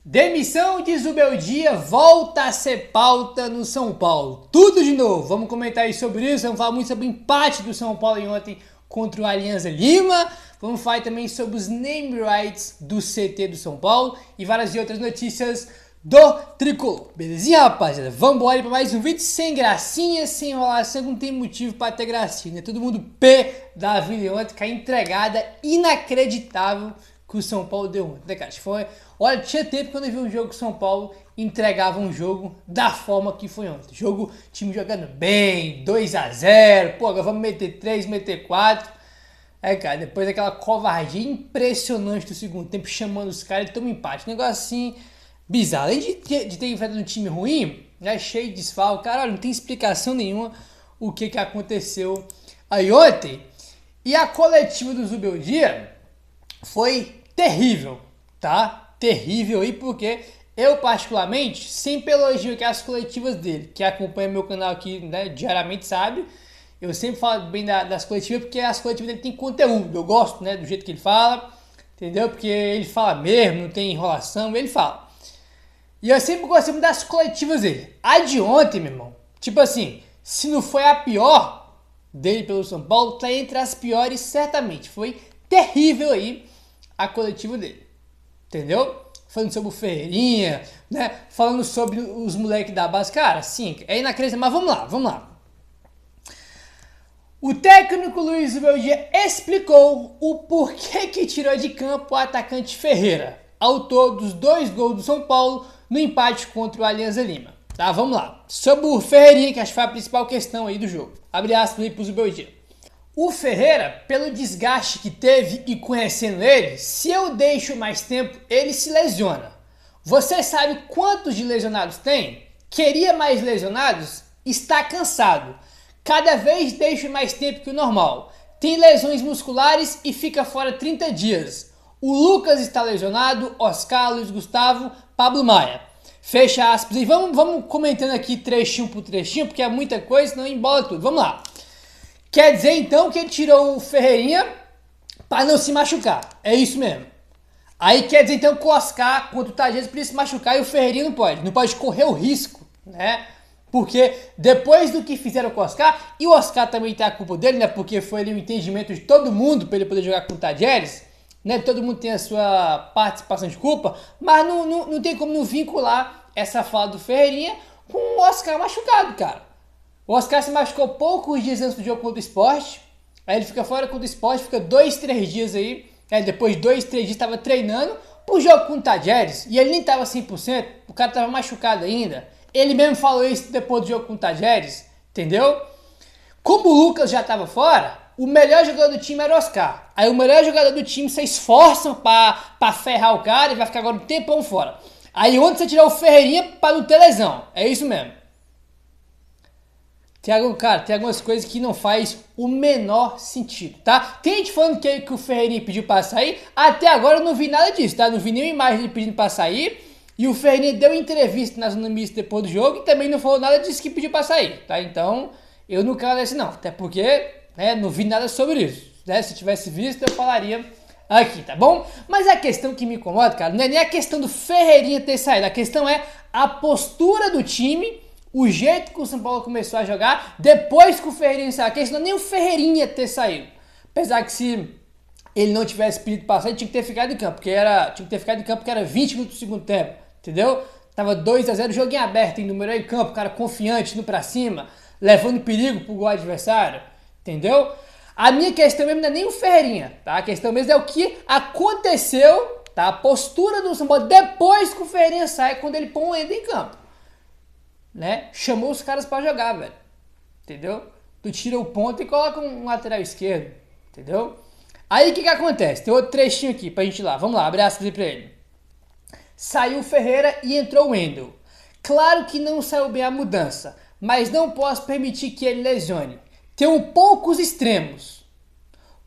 Demissão de Zubeldia volta a ser pauta no São Paulo. Tudo de novo. Vamos comentar aí sobre isso. Vamos falar muito sobre o empate do São Paulo ontem contra o Alianza Lima. Vamos falar também sobre os name rights do CT do São Paulo e várias outras notícias do Tricolor. Belezinha, rapaziada? Vamos embora para mais um vídeo sem gracinha, sem enrolação, não tem motivo para ter gracinha, né? Todo mundo pé da vida ontem, com a entregada inacreditável que o São Paulo deu ontem, né, cara? Olha, tinha tempo quando eu vi um jogo que o São Paulo entregava um jogo da forma que foi ontem. Time jogando bem, 2-0, pô, agora vamos meter 3, meter 4. Cara, depois daquela covardia impressionante do segundo tempo, chamando os caras, ele toma um empate. Um negócio assim, bizarro. Além de ter enfrentado um time ruim, né, cheio de desfalque, cara, olha, não tem explicação nenhuma o que aconteceu aí ontem. E a coletiva do Zubeldia foi terrível, tá? Terrível aí, porque eu particularmente sempre elogio aqui as coletivas dele. Quem acompanha meu canal aqui, né, diariamente sabe. Eu sempre falo bem das coletivas, porque as coletivas dele tem conteúdo. Eu gosto, né, do jeito que ele fala, entendeu? Porque ele fala mesmo, não tem enrolação, ele fala. E eu sempre gostei muito das coletivas dele. A de ontem, meu irmão, tipo assim, se não foi a pior dele pelo São Paulo, tá entre as piores certamente. Foi terrível aí a coletiva dele, entendeu? Falando sobre o Ferreirinha, né? Falando sobre os moleques da base. Cara, sim, é inacreditável, mas vamos lá. O técnico Luiz Zubeldia explicou o porquê que tirou de campo o atacante Ferreira, autor dos 2 gols do São Paulo no empate contra o Alianza Lima. Tá, vamos lá. Sobre o Ferreirinha, que acho que foi a principal questão aí do jogo. Abre aspas aí pro Zubeldia. O Ferreira, pelo desgaste que teve e conhecendo ele, se eu deixo mais tempo, ele se lesiona. Você sabe quantos de lesionados tem? Queria mais lesionados? Está cansado. Cada vez deixa mais tempo que o normal. Tem lesões musculares e fica fora 30 dias. O Lucas está lesionado, Oscar, Luiz Gustavo, Pablo Maia. Fecha aspas. E vamos comentando aqui trechinho por trechinho, porque é muita coisa, senão embola tudo. Vamos lá. Quer dizer então que ele tirou o Ferreirinha para não se machucar. É isso mesmo. Aí quer dizer então que o Oscar contra o Tajeres precisa se machucar e o Ferreirinha não pode. Não pode correr o risco, né? Porque depois do que fizeram com o Oscar, e o Oscar também tem a culpa dele, né? Porque foi ali o entendimento de todo mundo para ele poder jogar com o Tajeres, né? Todo mundo tem a sua participação de culpa, mas não tem como não vincular essa fala do Ferreirinha com o Oscar machucado, cara. O Oscar se machucou poucos dias antes do jogo contra o Sport. Aí ele fica fora contra o Sport, fica 2, 3 dias aí. Aí depois de 2, 3 dias estava treinando pro jogo contra o Tajeres. E ele nem estava 100%, o cara estava machucado ainda. Ele mesmo falou isso depois do jogo contra o Tajeres, entendeu? Como o Lucas já estava fora, o melhor jogador do time era o Oscar. Aí o melhor jogador do time se esforçam pra ferrar o cara e vai ficar agora um tempão fora. Aí ontem você tirou o Ferreirinha para não ter lesão. É isso mesmo. Tem algumas coisas que não faz o menor sentido, tá? Tem gente falando que o Ferreirinha pediu pra sair, até agora eu não vi nada disso, tá? Não vi nenhuma imagem dele pedindo pra sair, e o Ferreirinha deu entrevista na Zona Mista depois do jogo e também não falou nada disso que pediu pra sair, tá? Então, eu não quero desse não, até porque, né, não vi nada sobre isso, né? Se tivesse visto, eu falaria aqui, tá bom? Mas a questão que me incomoda, cara, não é nem a questão do Ferreirinha ter saído, a questão é a postura do time, o jeito que o São Paulo começou a jogar depois que o Ferreirinha saiu. A questão não é nem o Ferreirinha ter saído. Apesar que se ele não tivesse pedido passar, ele tinha que ter ficado em campo. Porque era 20 minutos do segundo tempo. Entendeu? Tava 2-0, jogo em aberto, em número em campo, cara confiante, indo pra cima, levando perigo pro gol adversário. Entendeu? A minha questão mesmo não é nem o Ferreirinha, tá? A questão mesmo é o que aconteceu, tá? A postura do São Paulo depois que o Ferreirinha sai, quando ele põe o Ender em campo. Né? Chamou os caras pra jogar, velho. Entendeu? Tu tira o ponto e coloca um lateral esquerdo. Entendeu? Aí o que acontece? Tem outro trechinho aqui pra gente ir lá. Vamos lá, abre aspas aí pra ele. Saiu o Ferreira e entrou o Wendel. Claro que não saiu bem a mudança, mas não posso permitir que ele lesione. Tenho poucos extremos.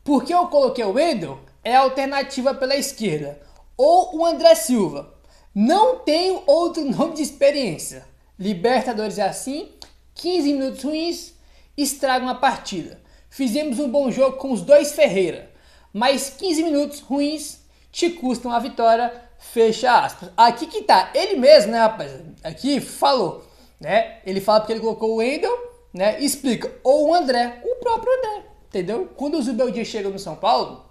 Porque eu coloquei o Wendel, é a alternativa pela esquerda. Ou o André Silva. Não tenho outro nome de experiência. Libertadores é assim, 15 minutos ruins, estragam a partida. Fizemos um bom jogo com os 2 Ferreira, mas 15 minutos ruins te custam a vitória, Fecha aspas. Aqui que tá, ele mesmo, né, rapaz? Aqui falou, né? Ele fala porque ele colocou o Wendel, né? Explica. Ou o André, o próprio André, entendeu? Quando o Zubeldia chega no São Paulo,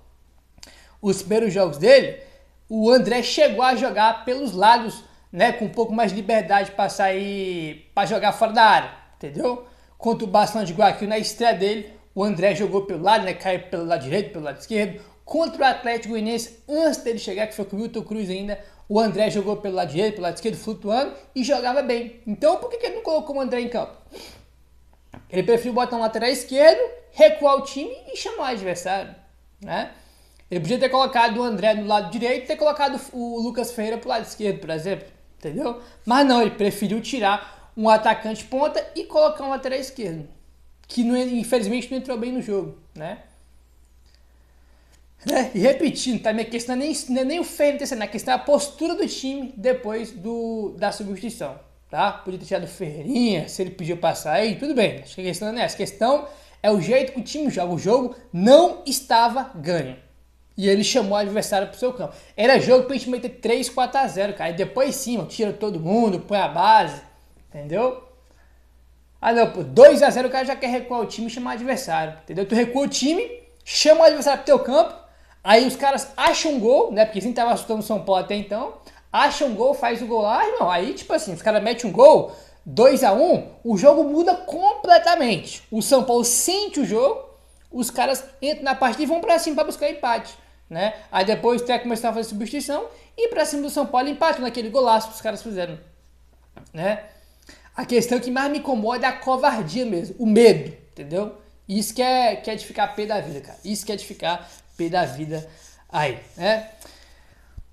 os primeiros jogos dele, o André chegou a jogar pelos lados, né? Com um pouco mais de liberdade para sair, para jogar fora da área, entendeu? Contra o Barcelona de Guayaquil, na estreia dele, o André jogou pelo lado, né? Caiu pelo lado direito, pelo lado esquerdo. Contra o Atlético Goianiense, antes dele chegar, que foi com o Milton Cruz ainda, o André jogou pelo lado direito, pelo lado esquerdo, flutuando e jogava bem. Então, por que ele não colocou o André em campo? Ele preferiu botar um lateral esquerdo, recuar o time e chamar o adversário, né? Ele podia ter colocado o André no lado direito e ter colocado o Lucas Ferreira pro lado esquerdo, por exemplo, entendeu? Mas não, ele preferiu tirar um atacante ponta e colocar um lateral esquerdo, que não, infelizmente não entrou bem no jogo, né? E repetindo, tá? Minha questão não é nem o Ferreira terceiro, a questão é a postura do time depois da substituição, tá? Podia ter tirado o Ferreirinha, se ele pediu passar aí, tudo bem. Acho que a questão não é essa. A questão é o jeito que o time joga. O jogo não estava ganho. E ele chamou o adversário pro seu campo. Era jogo pra gente meter 3, 4-0, cara. E depois sim, tira todo mundo, põe a base, entendeu? Ah não, pô, 2-0 o cara já quer recuar o time e chamar o adversário, entendeu? Tu recua o time, chama o adversário pro teu campo, aí os caras acham um gol, né? Porque eles nem estavam assustando o São Paulo até então. Acham um gol, faz o gol lá, irmão. Aí, tipo assim, os caras metem um gol, 2-1, o jogo muda completamente. O São Paulo sente o jogo, os caras entram na partida e vão pra cima pra buscar empate, né? Aí depois o técnico começou a fazer substituição e pra cima do São Paulo empatou naquele golaço que os caras fizeram, né? A questão que mais me incomoda é a covardia mesmo, o medo, entendeu? Isso que é de ficar pé da vida, cara. Isso que é de ficar pé da vida aí, né?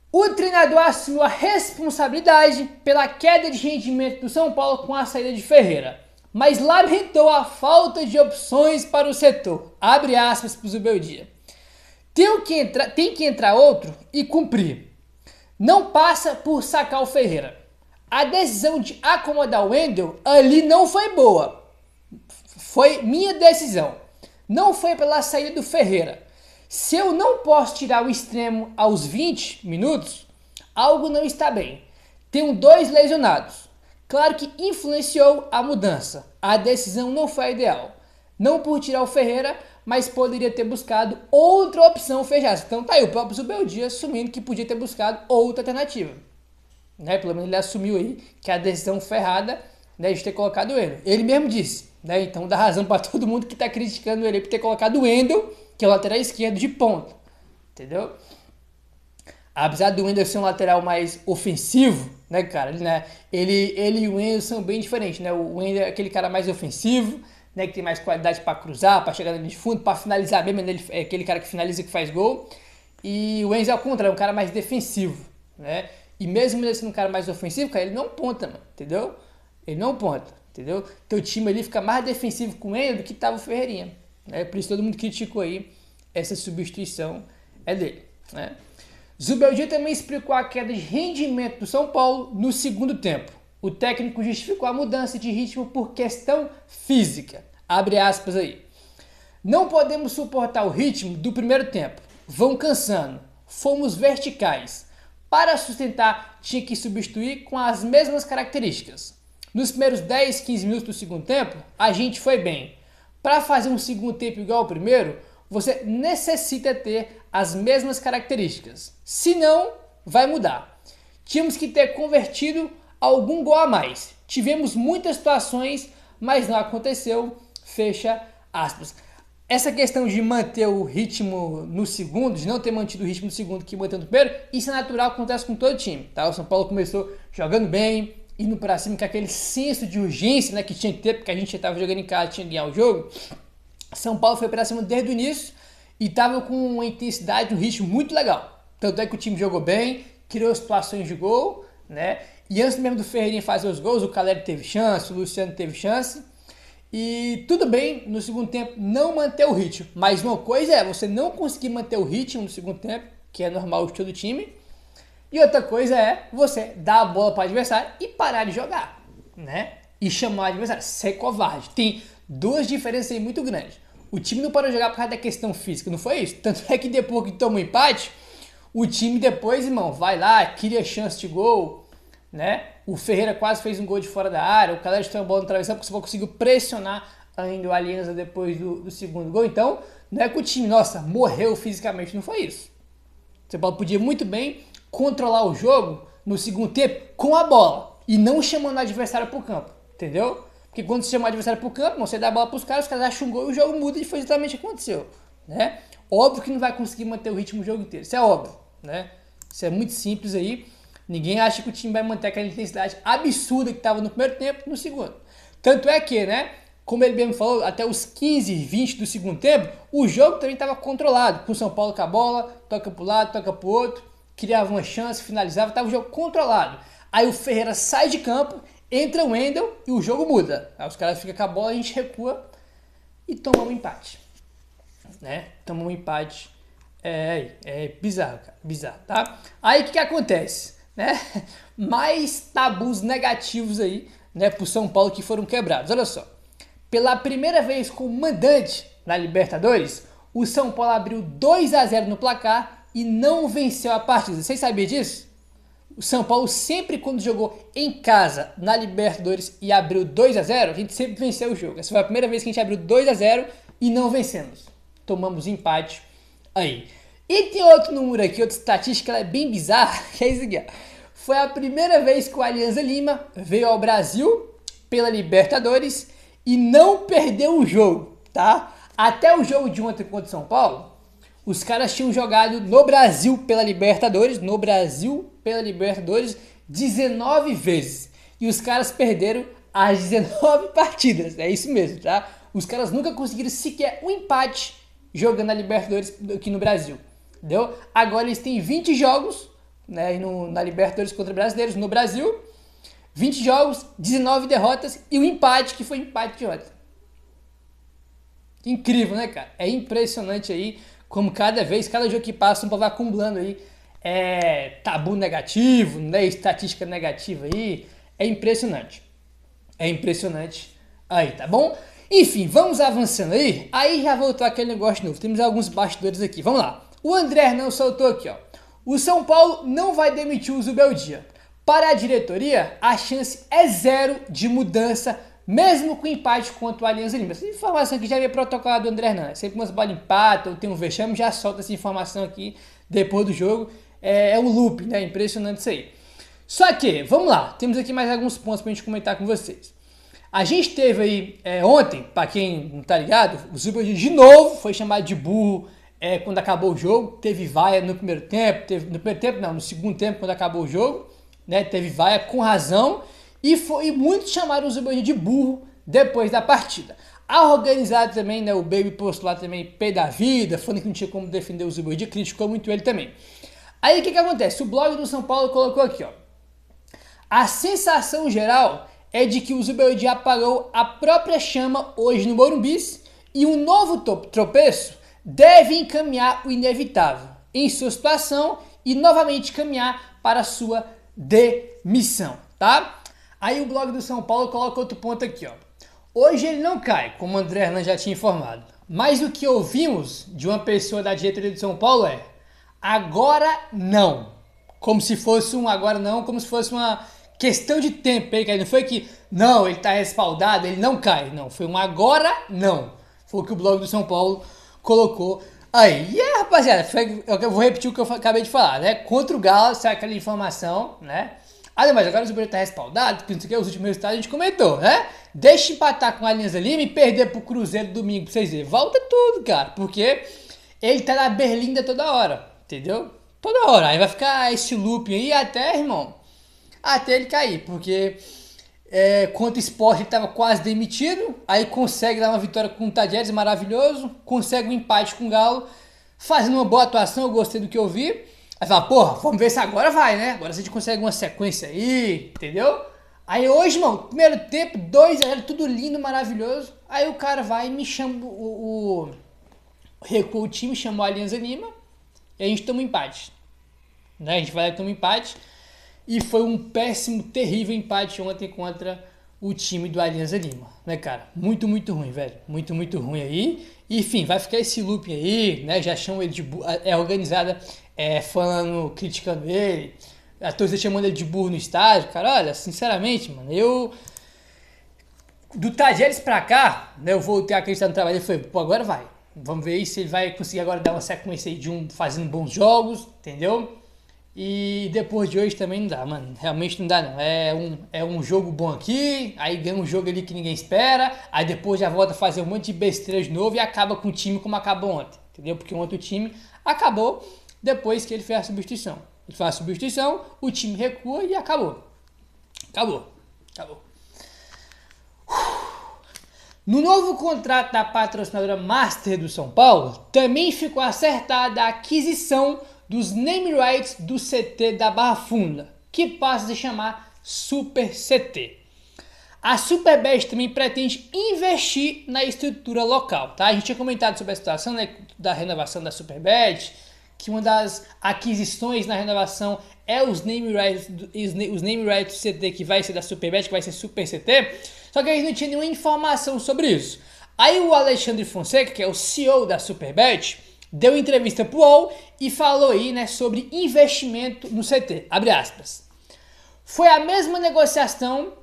O treinador assumiu a responsabilidade pela queda de rendimento do São Paulo com a saída de Ferreira, mas lamentou a falta de opções para o setor. Abre aspas para o Zubeldia. Tem que entrar outro e cumprir. Não passa por sacar o Ferreira. A decisão de acomodar o Wendel ali não foi boa. Foi minha decisão. Não foi pela saída do Ferreira. Se eu não posso tirar o extremo aos 20 minutos, algo não está bem. Tenho 2 lesionados. Claro que influenciou a mudança. A decisão não foi a ideal. Não por tirar o Ferreira, mas poderia ter buscado outra opção fechada. Então tá aí o próprio Zubeldia assumindo que podia ter buscado outra alternativa, né? Pelo menos ele assumiu aí que a decisão foi errada, né, de ter colocado o Wendel. Ele mesmo disse, né? Então dá razão para todo mundo que tá criticando ele por ter colocado o Wendel, que é o lateral esquerdo de ponta, entendeu? Apesar do Wendel ser um lateral mais ofensivo, né, cara? Ele e o Wendel são bem diferentes, né? O Wendel é aquele cara mais ofensivo, né, que tem mais qualidade para cruzar, para chegar na linha de fundo, para finalizar mesmo, ele é aquele cara que finaliza, que faz gol. E o Wendel, ao contrário, é um cara mais defensivo, né? E mesmo ele sendo um cara mais ofensivo, cara, ele não ponta, mano, entendeu? Ele não ponta, entendeu? Teu time ali fica mais defensivo com ele do que tava o Ferreirinha, né? Por isso todo mundo criticou aí essa substituição dele, né? Zubeldia também explicou a queda de rendimento do São Paulo no segundo tempo. O técnico justificou a mudança de ritmo por questão física. Abre aspas aí. Não podemos suportar o ritmo do primeiro tempo. Vão cansando. Fomos verticais. Para sustentar, tinha que substituir com as mesmas características. Nos primeiros 10, 15 minutos do segundo tempo, a gente foi bem. Para fazer um segundo tempo igual ao primeiro, você necessita ter as mesmas características. Senão, vai mudar. Tínhamos que ter convertido algum gol a mais. Tivemos muitas situações, mas não aconteceu. Fecha aspas. Essa questão de manter o ritmo no segundo, de não ter mantido o ritmo no segundo que manteve no primeiro, isso é natural, acontece com todo time, tá? O São Paulo começou jogando bem, indo pra cima com aquele senso de urgência, né, que tinha que ter, porque a gente já estava jogando em casa, tinha que ganhar o jogo. São Paulo foi pra cima desde o início e estava com uma intensidade, um ritmo muito legal. Tanto é que o time jogou bem, criou situações de gol, né? E antes mesmo do Ferreirinha fazer os gols, o Caleri teve chance, o Luciano teve chance. E tudo bem, no segundo tempo, não manter o ritmo. Mas uma coisa é você não conseguir manter o ritmo no segundo tempo, que é normal de todo time. E outra coisa é você dar a bola para o adversário e parar de jogar, né? E chamar o adversário, ser covarde. Tem 2 diferenças aí muito grandes. O time não parou de jogar por causa da questão física, não foi isso? Tanto é que depois que toma um empate, O time depois, irmão, vai lá, cria chance de gol, né? O Ferreira quase fez um gol de fora da área, o Caled tem uma bola no travessão porque você conseguiu pressionar ainda o Alianza depois do segundo gol. Então, não é que o time, nossa, morreu fisicamente, não foi isso. O São Paulo podia muito bem controlar o jogo no segundo tempo com a bola e não chamando o adversário pro campo, entendeu? Porque quando você chama o adversário pro campo, você dá a bola pros caras, os caras acham um gol e o jogo muda e foi exatamente o que aconteceu, né? Óbvio que não vai conseguir manter o ritmo do jogo inteiro, isso é óbvio, né? Isso é muito simples aí. Ninguém acha que o time vai manter aquela intensidade absurda que estava no primeiro tempo no segundo. Tanto é que, né, como ele mesmo falou, até os 15, 20 do segundo tempo, o jogo também estava controlado, com o São Paulo com a bola, toca para o lado, toca para o outro, criava uma chance, finalizava, estava o jogo controlado. Aí o Ferreira sai de campo, entra o Wendel e o jogo muda. Aí os caras ficam com a bola, a gente recua e toma um empate. Né? Toma um empate. É bizarro, cara, bizarro, tá? Aí o que acontece? Né? Mais tabus negativos aí, né, pro São Paulo que foram quebrados. Olha só, pela primeira vez como mandante na Libertadores, o São Paulo abriu 2-0 no placar e não venceu a partida. Vocês sabiam disso? O São Paulo sempre quando jogou em casa na Libertadores e abriu 2-0, a gente sempre venceu o jogo. Essa foi a primeira vez que a gente abriu 2-0 e não vencemos. Tomamos empate aí. E tem outro número aqui, outra estatística, ela é bem bizarra, que é isso aqui, ó. Foi a primeira vez que o Alianza Lima veio ao Brasil pela Libertadores e não perdeu um jogo, tá? Até o jogo de ontem contra o São Paulo, os caras tinham jogado no Brasil pela Libertadores, 19 vezes. E os caras perderam as 19 partidas, é isso mesmo, tá? Os caras nunca conseguiram sequer um empate jogando na Libertadores aqui no Brasil, entendeu? Agora eles têm 20 jogos, né, na Libertadores contra brasileiros no Brasil, 20 jogos, 19 derrotas e o empate que foi empate de ontem. Incrível, né, cara? É impressionante aí como cada jogo que passa, o São Paulo vai acumulando aí tabu negativo, né, estatística negativa aí. É impressionante. É impressionante aí, tá bom? Enfim, vamos avançando aí. Aí já voltou aquele negócio novo. Temos alguns bastidores aqui. Vamos lá. O André Hernan soltou aqui, ó. O São Paulo não vai demitir o Zubeldia. Para a diretoria, a chance é zero de mudança, mesmo com empate contra o Alianza Lima. Essa informação aqui já veio protocolada do André Hernan. Sempre que umas bolas empatam ou tem um vexame, já solta essa informação aqui depois do jogo. É um loop, né? Impressionante isso aí. Só que, vamos lá. Temos aqui mais alguns pontos pra gente comentar com vocês. A gente teve aí ontem, para quem não tá ligado, o Zubeldia de novo foi chamado de burro quando acabou o jogo. Teve vaia no primeiro tempo, no segundo tempo, quando acabou o jogo, né? Teve vaia com razão e muitos chamaram o Zubeldia de burro depois da partida. A organizada também, né? O Baby postou lá também pé da vida, falando que não tinha como defender o Zubeldia, criticou muito ele também. Aí o que acontece? O blog do São Paulo colocou aqui, ó. A sensação geral é de que o Zubeldia apagou a própria chama hoje no Morumbi e um novo tropeço deve encaminhar o inevitável em sua situação e novamente caminhar para a sua demissão, tá? Aí o blog do São Paulo coloca outro ponto aqui, ó. Hoje ele não cai, como o André Hernan já tinha informado, mas o que ouvimos de uma pessoa da diretoria do São Paulo é agora não, como se fosse como se fosse uma questão de tempo, hein, cara? Não foi que, não, ele tá respaldado, ele não cai. Não, foi um agora não. Foi o que o blog do São Paulo colocou aí. E rapaziada, eu vou repetir o que eu acabei de falar, né? Contra o Galo, sai aquela informação, né? Ah, mas agora o Zubeldia tá respaldado, porque não sei o que, os últimos resultados a gente comentou, né? Deixa empatar com a Alianza Lima e perder pro Cruzeiro domingo pra vocês verem. Volta tudo, cara, porque ele tá na berlinda toda hora, entendeu? Toda hora. Aí vai ficar esse loop aí até, irmão, até ele cair, porque contra o Sport ele estava quase demitido, aí consegue dar uma vitória com o Tadieres, maravilhoso, consegue um empate com o Galo, fazendo uma boa atuação, eu gostei do que eu vi, aí fala, porra, vamos ver se agora vai, né, agora a gente consegue uma sequência aí, entendeu? Aí hoje, mano, primeiro tempo, 2-0, tudo lindo, maravilhoso, aí o cara vai e me chama, recua o time, chamou a Alianza Lima, e a gente toma um empate, né, a gente vai lá e toma um empate. E foi um péssimo, terrível empate ontem contra o time do Alianza Lima, né, cara? Muito, muito ruim, velho. Muito, muito ruim aí. E, enfim, vai ficar esse loop aí, né? Já chamam ele de burro. É organizada, falando, criticando ele, a torcida chamando ele de burro no estádio. Cara, olha, sinceramente, mano, do Tajeres pra cá, né, eu voltei a acreditar no trabalho dele e falei, pô, agora vai. Vamos ver aí se ele vai conseguir agora dar uma sequência aí fazendo bons jogos, entendeu? E depois de hoje também não dá, mano. Realmente não dá, não. É um jogo bom aqui, aí ganha um jogo ali que ninguém espera, aí depois já volta a fazer um monte de besteira de novo e acaba com o time como acabou ontem, entendeu? Porque ontem o time acabou depois que ele fez a substituição. Ele faz a substituição, o time recua e acabou. Acabou. No novo contrato da patrocinadora Master do São Paulo, também ficou acertada a aquisição dos name rights do CT da Barra Funda, que passa a se chamar Super CT. A Superbet também pretende investir na estrutura local, tá? A gente tinha comentado sobre a situação, né, da renovação da Superbet, que uma das aquisições na renovação é os name rights do CT, que vai ser da Superbet, que vai ser Super CT, só que a gente não tinha nenhuma informação sobre isso. Aí o Alexandre Fonseca, que é o CEO da Superbet, deu entrevista pro UOL e falou aí, né, sobre investimento no CT, abre aspas. Foi a mesma negociação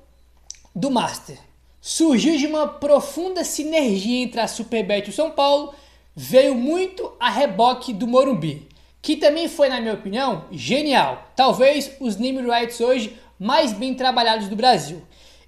do Master. Surgiu de uma profunda sinergia entre a Superbet e o São Paulo, veio muito a reboque do Morumbi, que também foi, na minha opinião, genial. Talvez os name rights hoje mais bem trabalhados do Brasil.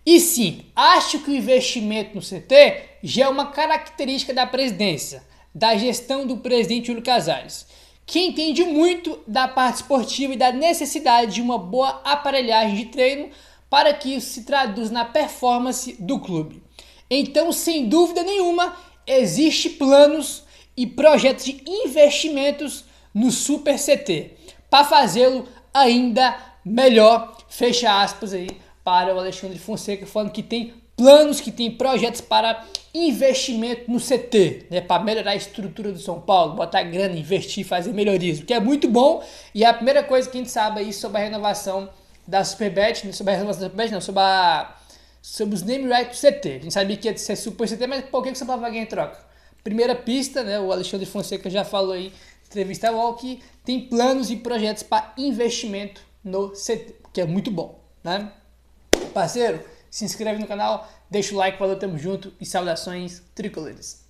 E sim, acho que o investimento no CT já é uma característica da presidência, da gestão do presidente Júlio Casares, que entende muito da parte esportiva e da necessidade de uma boa aparelhagem de treino para que isso se traduz na performance do clube. Então, sem dúvida nenhuma, existem planos e projetos de investimentos no Super CT para fazê-lo ainda melhor, fecha aspas aí para o Alexandre Fonseca, falando que tem planos, que tem projetos para investimento no CT, né, para melhorar a estrutura do São Paulo, botar grana, investir, fazer melhorias, o que é muito bom, e é a primeira coisa que a gente sabe aí sobre a renovação da Superbet, sobre a renovação da Superbet, não, sobre os name rights do CT. A gente sabia que ia ser Super CT, mas por que o São Paulo vai ganhar em troca? Primeira pista, né, o Alexandre Fonseca já falou aí, entrevista ao UOL, que tem planos e projetos para investimento no CT, que é muito bom, né? Parceiro, se inscreve no canal, deixa o like, valeu, tamo junto e saudações tricolores.